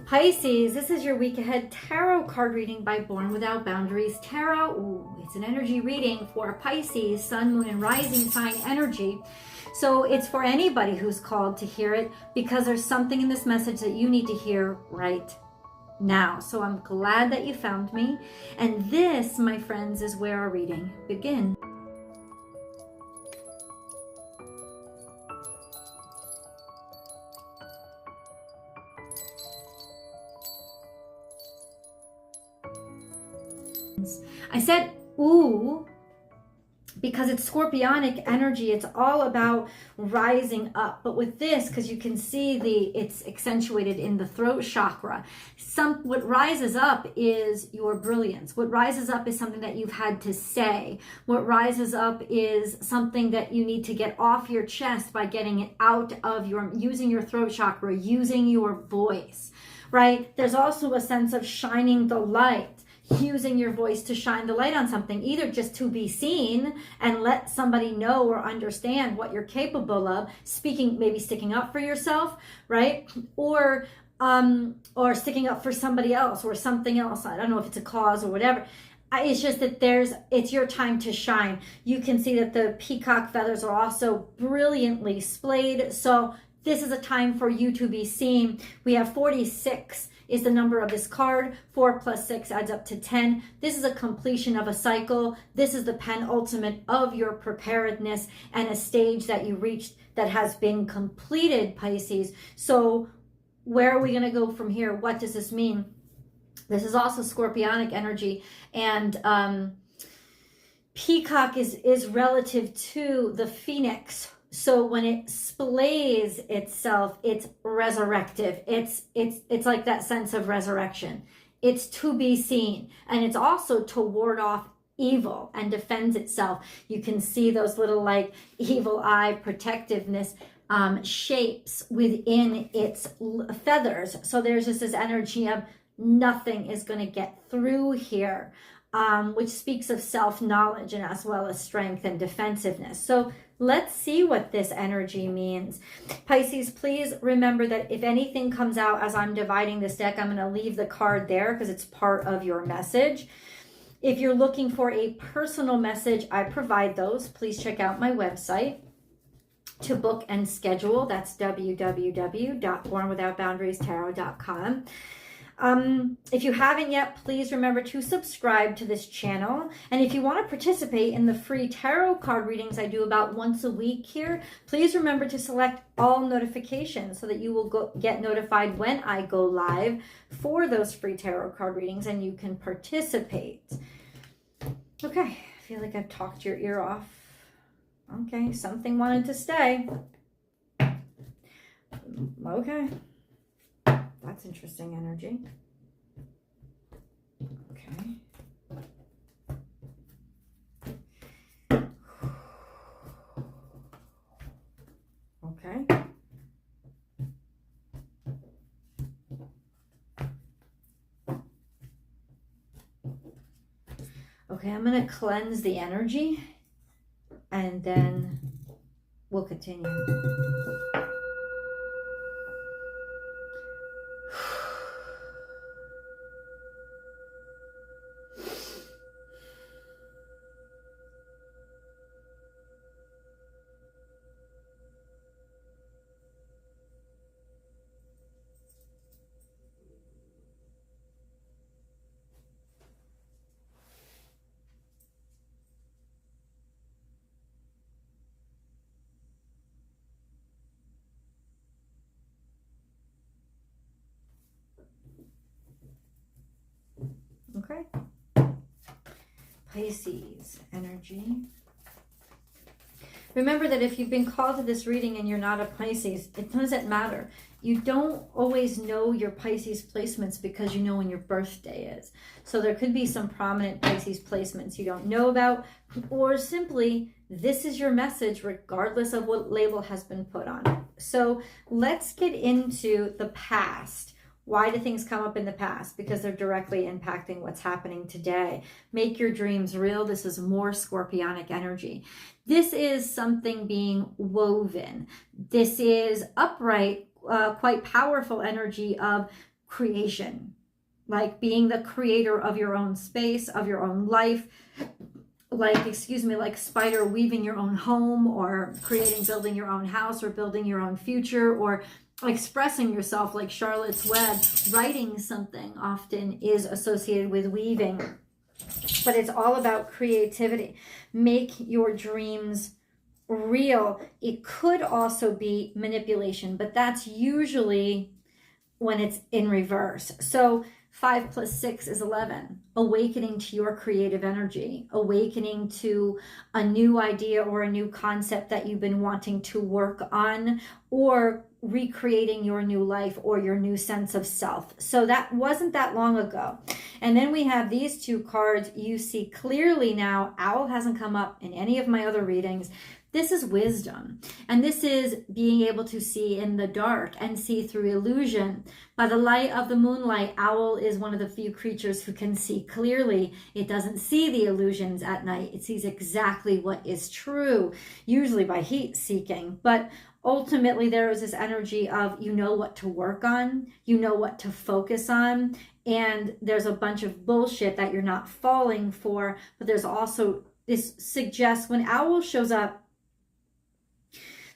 Pisces, this is your week ahead tarot card reading by Born Without Boundaries Tarot. It's an energy reading for Pisces, sun, moon, and rising sign energy. So it's for anybody who's called to hear it, because there's something in this message that you need to hear right now. So I'm glad that you found me. And this, my friends, is where our reading begins. I said ooh because it's scorpionic energy. It's all about rising up. But with this, because you can see it's accentuated in the throat chakra. What rises up is your brilliance. What rises up is something that you've had to say. What rises up is something that you need to get off your chest by getting it out of using your throat chakra, using your voice, right? There's also a sense of shining the light. Using your voice to shine the light on something, either just to be seen and let somebody know or understand what you're capable of, maybe sticking up for yourself, right? Or sticking up for somebody else or something else. I don't know if it's a cause or whatever. It's just that it's your time to shine. You can see that the peacock feathers are also brilliantly splayed. So this is a time for you to be seen. We have 46 is the number of this card. 4 plus 6 adds up to 10. This is a completion of a cycle. This is the penultimate of your preparedness and a stage that you reached that has been completed, Pisces. So where are we going to go from here? What does this mean? This is also scorpionic energy, and peacock is relative to the phoenix. So when it splays itself, it's resurrective. It's like that sense of resurrection. It's to be seen. And it's also to ward off evil and defends itself. You can see those little like evil eye protectiveness shapes within its feathers. So there's just this energy of nothing is going to get through here, which speaks of self-knowledge and as well as strength and defensiveness. So let's see what this energy means. Pisces, please remember that if anything comes out as I'm dividing this deck, I'm going to leave the card there because it's part of your message. If you're looking for a personal message, I provide those. Please check out my website to book and schedule. That's www.bornwithoutboundariestarot.com. If you haven't yet, please remember to subscribe to this channel. And if you want to participate in the free tarot card readings I do about once a week here, please remember to select all notifications so that you will get notified when I go live for those free tarot card readings and you can participate. Okay, I feel like I've talked your ear off. Okay, something wanted to stay. Okay. That's interesting energy. Okay. Okay. Okay, I'm going to cleanse the energy and then we'll continue. Okay. Pisces energy. Remember that if you've been called to this reading and you're not a Pisces, it doesn't matter. You don't always know your Pisces placements because you know when your birthday is. So there could be some prominent Pisces placements you don't know about, or simply this is your message regardless of what label has been put on it. So let's get into the past. Why do things come up in the past? Because they're directly impacting what's happening today. Make your dreams real. This is more scorpionic energy. This is something being woven. This is upright, quite powerful energy of creation, like being the creator of your own space, of your own life, like spider weaving your own home, or building your own house, or building your own future, or expressing yourself like Charlotte's Web. Writing something often is associated with weaving, but it's all about creativity. Make your dreams real. It could also be manipulation, but that's usually when it's in reverse. So 5 + 6 is 11. Awakening to your creative energy, awakening to a new idea or a new concept that you've been wanting to work on, or recreating your new life or your new sense of self. So that wasn't that long ago. And then we have these two cards. You see clearly now, Owl hasn't come up in any of my other readings. This is wisdom, and this is being able to see in the dark and see through illusion. By the light of the moonlight, Owl is one of the few creatures who can see clearly. It doesn't see the illusions at night. It sees exactly what is true, usually by heat seeking. But ultimately, there is this energy of, you know what to work on, you know what to focus on, and there's a bunch of bullshit that you're not falling for. But there's also, this suggests when Owl shows up,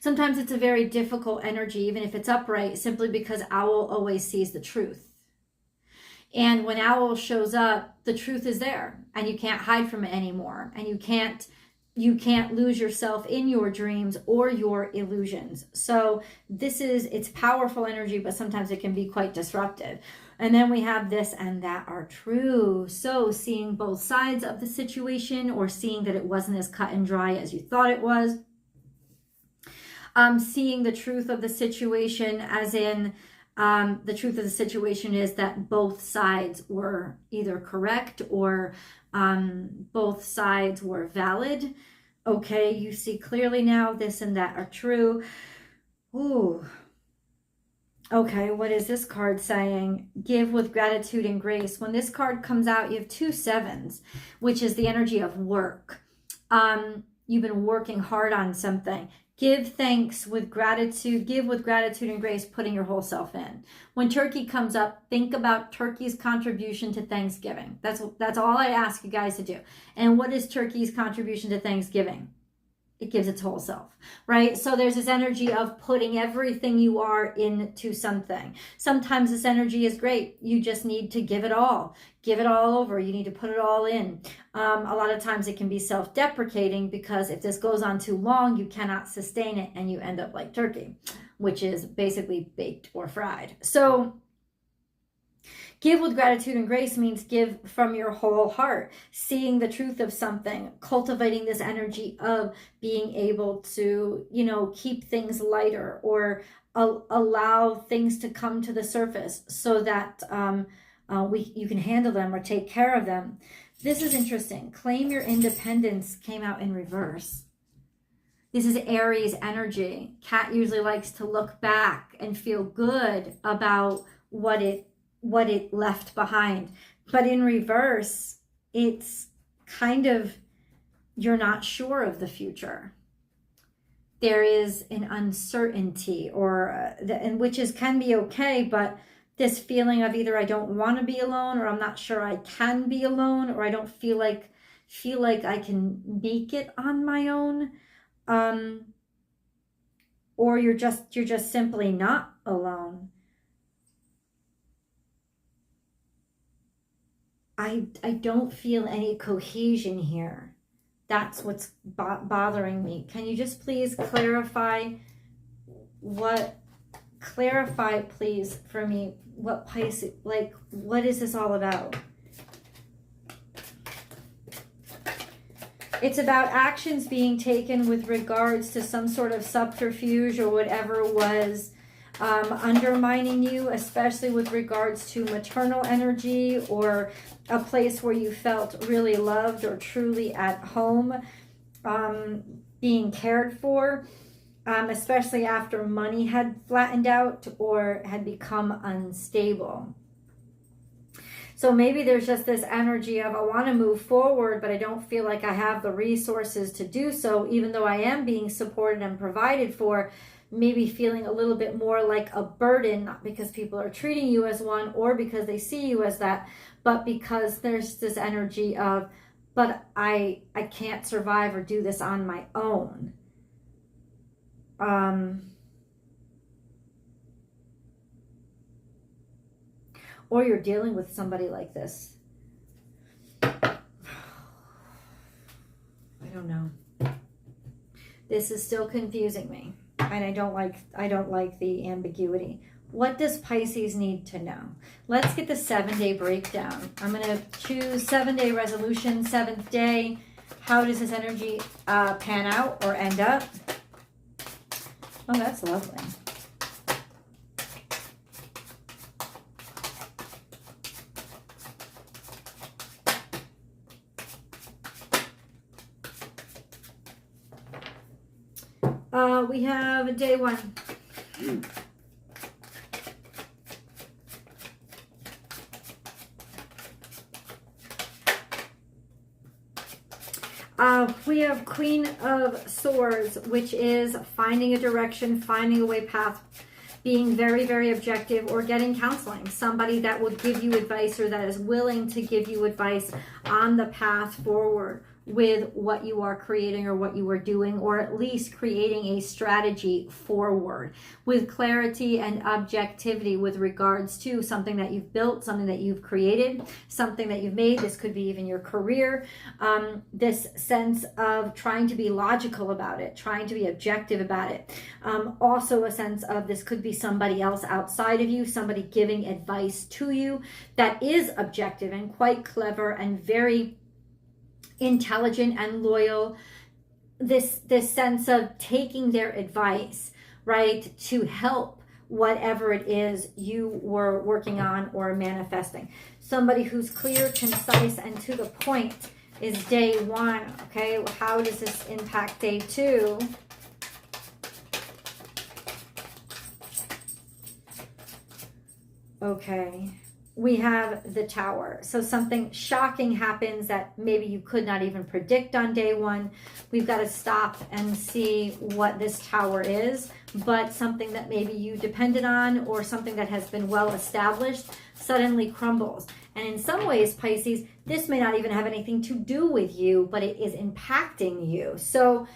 sometimes it's a very difficult energy, even if it's upright, simply because Owl always sees the truth. And when Owl shows up, the truth is there, and you can't hide from it anymore. And you can't lose yourself in your dreams or your illusions. So it's powerful energy, but sometimes it can be quite disruptive. And then we have this and that are true. So seeing both sides of the situation, or seeing that it wasn't as cut and dry as you thought it was. Seeing the truth of the situation, as in the truth of the situation is that both sides were either correct or both sides were valid. Okay, you see clearly now, this and that are true. Ooh. Okay, what is this card saying? Give with gratitude and grace. When this card comes out, you have 2 7s, which is the energy of work. You've been working hard on something. Give thanks with gratitude. Give with gratitude and grace, putting your whole self in. When Turkey comes up, think about Turkey's contribution to Thanksgiving. That's all I ask you guys to do. And what is Turkey's contribution to Thanksgiving? It gives its whole self, right? So there's this energy of putting everything you are into something. Sometimes this energy is great. You just need to give it all over. You need to put it all in. A lot of times it can be self-deprecating, because if this goes on too long, you cannot sustain it, and you end up like turkey, which is basically baked or fried. So give with gratitude and grace means give from your whole heart, seeing the truth of something, cultivating this energy of being able to, keep things lighter, or allow things to come to the surface so that you can handle them or take care of them. This is interesting. Claim your independence came out in reverse. This is Aries energy. Cat usually likes to look back and feel good about what it left behind. But in reverse, it's kind of, you're not sure of the future. There is an uncertainty, which can be okay, but this feeling of either I don't want to be alone, or I'm not sure I can be alone, or I don't feel like I can make it on my own, or you're just simply not alone. I don't feel any cohesion here. That's what's bothering me. Can you just please clarify please for me, what Pisces, what is this all about? It's about actions being taken with regards to some sort of subterfuge or whatever was undermining you, especially with regards to maternal energy, or a place where you felt really loved or truly at home, being cared for, especially after money had flattened out or had become unstable. So maybe there's just this energy of, I want to move forward, but I don't feel like I have the resources to do so, even though I am being supported and provided for. maybe feeling a little bit more like a burden, not because people are treating you as one or because they see you as that, but because there's this energy of, but I can't survive or do this on my own. Or you're dealing with somebody like this. I don't know. This is still confusing me, and I don't like the ambiguity. What does Pisces need to know? Let's get the 7-day breakdown. I'm going to choose 7-day resolution, 7th day. How does this energy pan out or end up? Oh, that's lovely. We have day 1. We have Queen of Swords, which is finding a direction, finding a way path, being very, very objective, or getting counseling. Somebody that will give you advice or that is willing to give you advice on the path forward with what you are creating or what you are doing, or at least creating a strategy forward with clarity and objectivity with regards to something that you've built, something that you've created, something that you've made. This could be even your career. This sense of trying to be logical about it, trying to be objective about it. Also a sense of this could be somebody else outside of you, somebody giving advice to you that is objective and quite clever and very intelligent and loyal. This sense of taking their advice, right, to help whatever it is you were working on or manifesting. Somebody who's clear, concise, and to the point is day 1. Okay, how does this impact day 2? Okay, we have the Tower. So something shocking happens that maybe you could not even predict on day 1. We've got to stop and see what this Tower is, but something that maybe you depended on or something that has been well established suddenly crumbles. And in some ways, Pisces, this may not even have anything to do with you, but it is impacting you. So,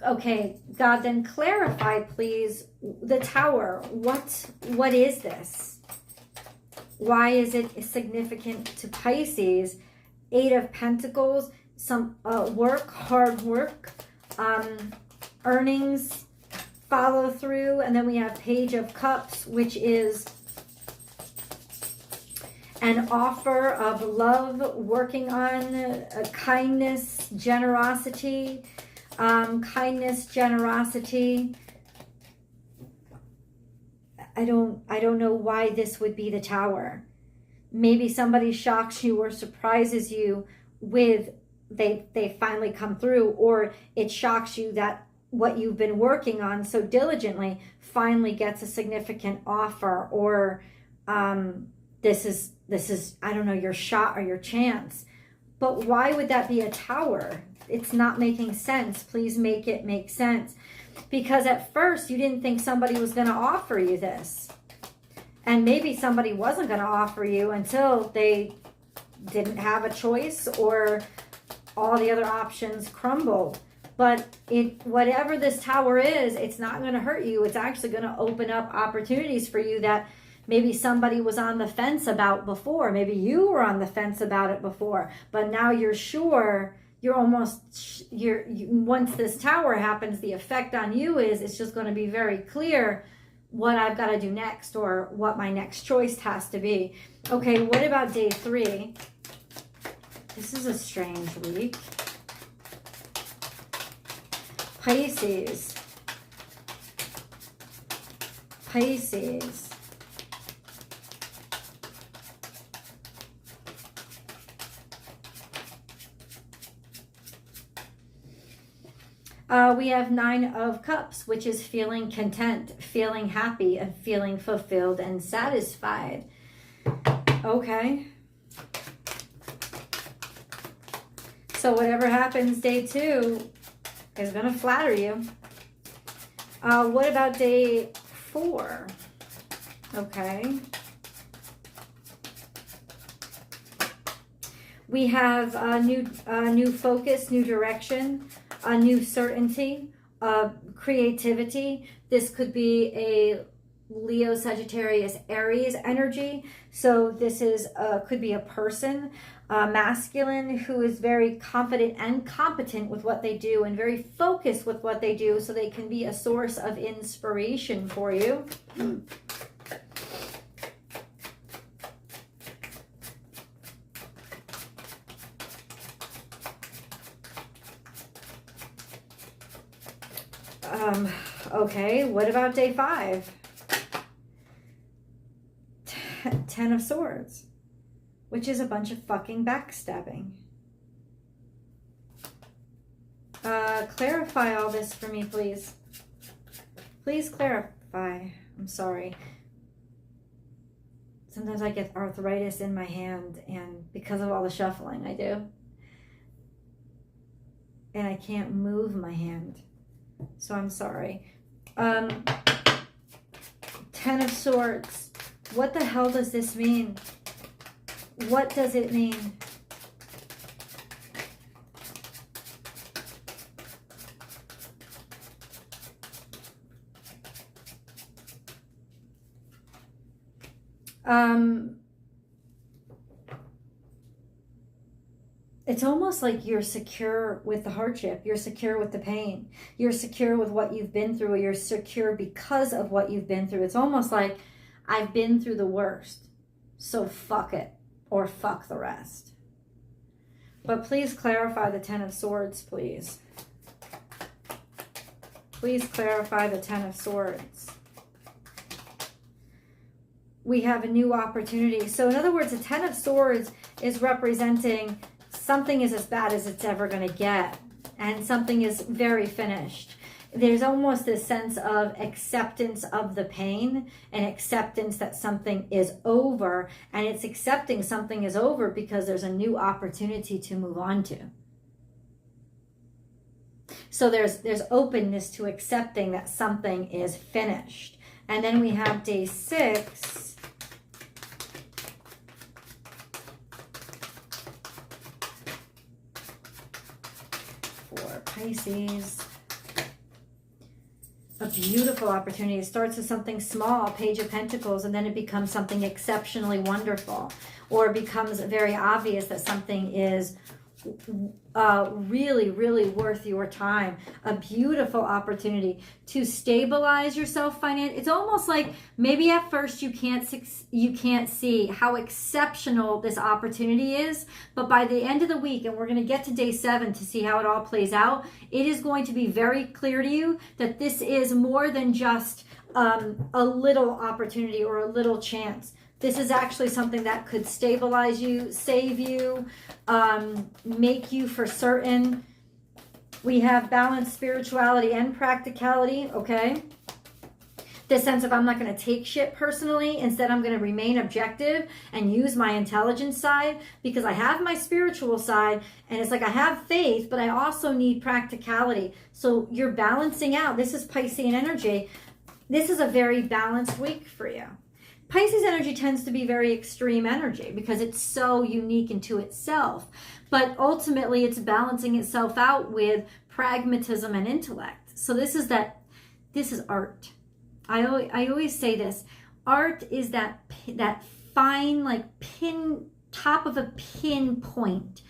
okay, God, then clarify, please, the Tower. What is this? Why is it significant to Pisces? 8 of Pentacles, some work, hard work, earnings, follow through. And then we have Page of Cups, which is an offer of love, working on kindness, generosity, I don't know why this would be the Tower. Maybe somebody shocks you or surprises you with they finally come through, or it shocks you that what you've been working on so diligently finally gets a significant offer, or this is I don't know, your shot or your chance. But why would that be a Tower? It's not making sense. Please make it make sense. Because at first you didn't think somebody was going to offer you this. And maybe somebody wasn't going to offer you until they didn't have a choice or all the other options crumbled. But whatever this Tower is, it's not going to hurt you. It's actually going to open up opportunities for you that maybe somebody was on the fence about before. Maybe you were on the fence about it before. But now you're sure. Once this Tower happens, the effect on you is it's just going to be very clear what I've got to do next or what my next choice has to be. Okay, what about day 3? This is a strange week. Pisces. We have 9 of Cups, which is feeling content, feeling happy, and feeling fulfilled and satisfied. Okay. So whatever happens day 2 is going to flatter you. What about day 4? Okay. We have a new focus, new direction, a new certainty, creativity. This could be a Leo, Sagittarius, Aries energy. So this is could be a person, masculine, who is very confident and competent with what they do and very focused with what they do, so they can be a source of inspiration for you. Okay, what about day 5? 10 of Swords, which is a bunch of fucking backstabbing. Clarify all this for me, please. Please clarify. I'm sorry. Sometimes I get arthritis in my hand, and because of all the shuffling I do, and I can't move my hand. So I'm sorry. 10 of Swords. What the hell does this mean? What does it mean? It's almost like you're secure with the hardship. You're secure with the pain. You're secure with what you've been through. Or you're secure because of what you've been through. It's almost like, I've been through the worst, so fuck it, or fuck the rest. But please clarify the 10 of Swords, please. Please clarify the 10 of Swords. We have a new opportunity. So in other words, the 10 of Swords is representing something is as bad as it's ever going to get, and something is very finished. There's almost this sense of acceptance of the pain and acceptance that something is over, and it's accepting something is over because there's a new opportunity to move on to. So there's openness to accepting that something is finished. And then we have day 6. For Pisces. A beautiful opportunity. It starts with something small, Page of Pentacles, and then it becomes something exceptionally wonderful, or it becomes very obvious that something is really, really worth your time. A beautiful opportunity to stabilize yourself financially. It's almost like maybe at first you can't see how exceptional this opportunity is, but by the end of the week, and we're going to get to day 7 to see how it all plays out, it is going to be very clear to you that this is more than just a little opportunity or a little chance. This is actually something that could stabilize you, save you, make you for certain. We have balanced spirituality and practicality, okay? This sense of I'm not going to take shit personally. Instead, I'm going to remain objective and use my intelligence side, because I have my spiritual side, and it's like I have faith, but I also need practicality. So you're balancing out. This is Piscean energy. This is a very balanced week for you. Pisces energy tends to be very extreme energy because it's so unique into itself. But ultimately, it's balancing itself out with pragmatism and intellect. So this is art. I always say this. Art is that fine, like top of a pin point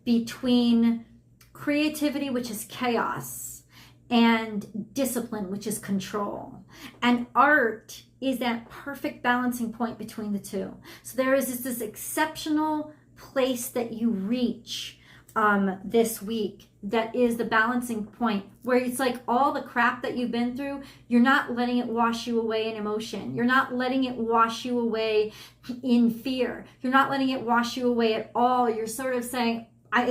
between creativity, which is chaos, and discipline, which is control. And art is that perfect balancing point between the two. So there is this exceptional place that you reach this week that is the balancing point, where it's like all the crap that you've been through, you're not letting it wash you away in emotion. You're not letting it wash you away in fear. You're not letting it wash you away at all. You're sort of saying,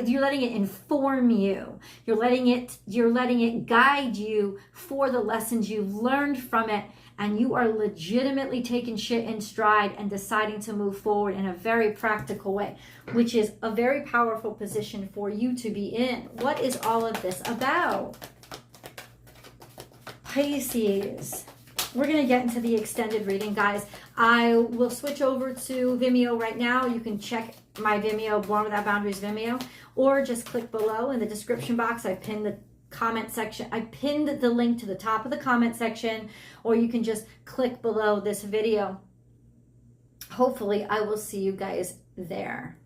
you're letting it inform you. You're letting it guide you for the lessons you've learned from it. And you are legitimately taking shit in stride and deciding to move forward in a very practical way, which is a very powerful position for you to be in. What is all of this about? Pisces. We're going to get into the extended reading, guys. I will switch over to Vimeo right now. You can check my Vimeo, Born Without Boundaries Vimeo, or just click below in the description box. I pinned the comment section. I pinned the link to the top of the comment section, or you can just click below this video. Hopefully, I will see you guys there.